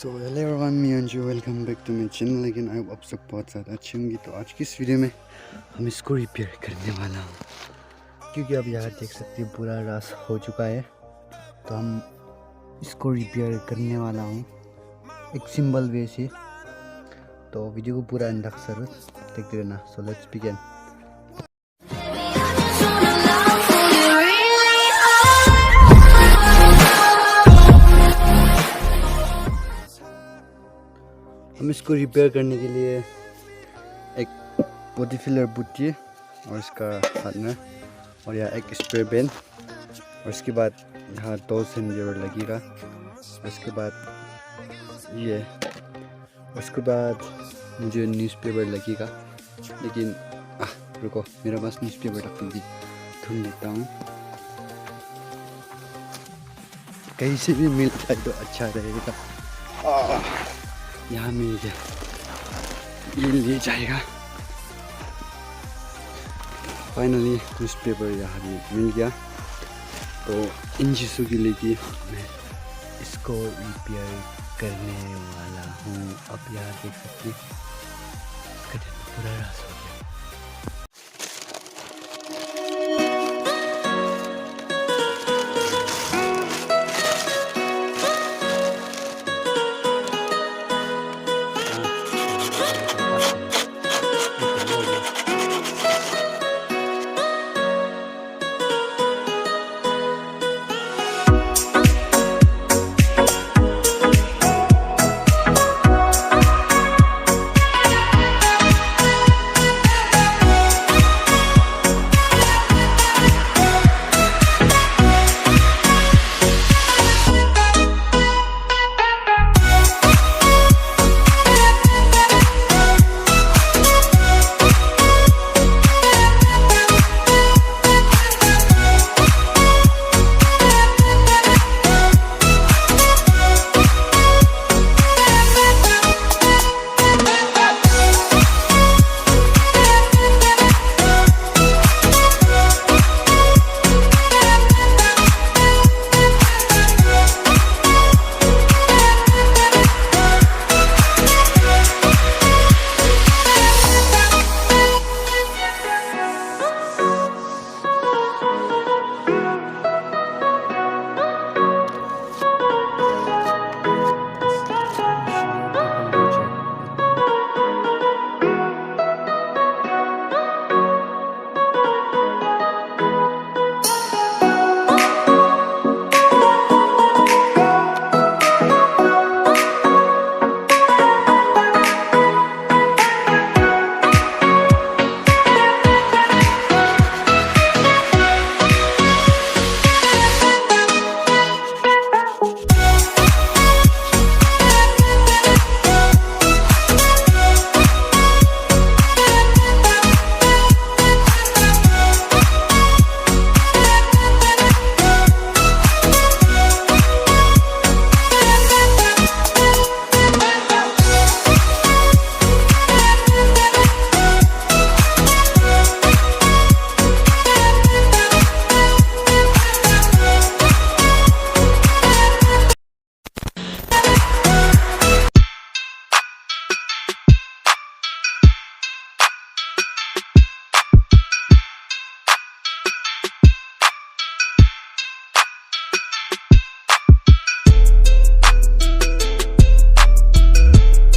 सो hello everyone, मैं Anju, welcome back to my channel. लेकिन आप सब बहुत ज़्यादा अच्छे होंगे। तो आज की इस वीडियो में हम इसको रिपेयर करने वाला हूँ, क्योंकि अब यहाँ देख सकते हैं पूरा रास हो चुका है। तो हम इसको रिपेयर करने वाला हूँ एक सिंपल वे से। तो वीडियो को पूरा अंत तक जरूर देखते रहना। So let's begin. हम इसको रिपेयर करने के लिए एक बॉडी फिलर पुट्टी और इसका पार्टनर और यहाँ एक स्प्रे पेन और इसके बाद यहाँ 2 सेंजर लगेगा। उसके बाद ये, उसके बाद मुझे न्यूज़पेपर लगेगा। लेकिन रुको, मेरे पास न्यूज़पेपर रख भी ढूंढ लेता हूँ, कहीं से भी मिल जाए तो अच्छा रहेगा। यहाँ मिल गया, ये ले जाएगा। फाइनली न्यूज़पेपर यहाँ मिल गया। तो इन चीज़ों के लिए कि मैं इसको रिपेयर करने वाला हूँ। अब यहाँ देख सकते हैं इसका पूरा रास हो गया।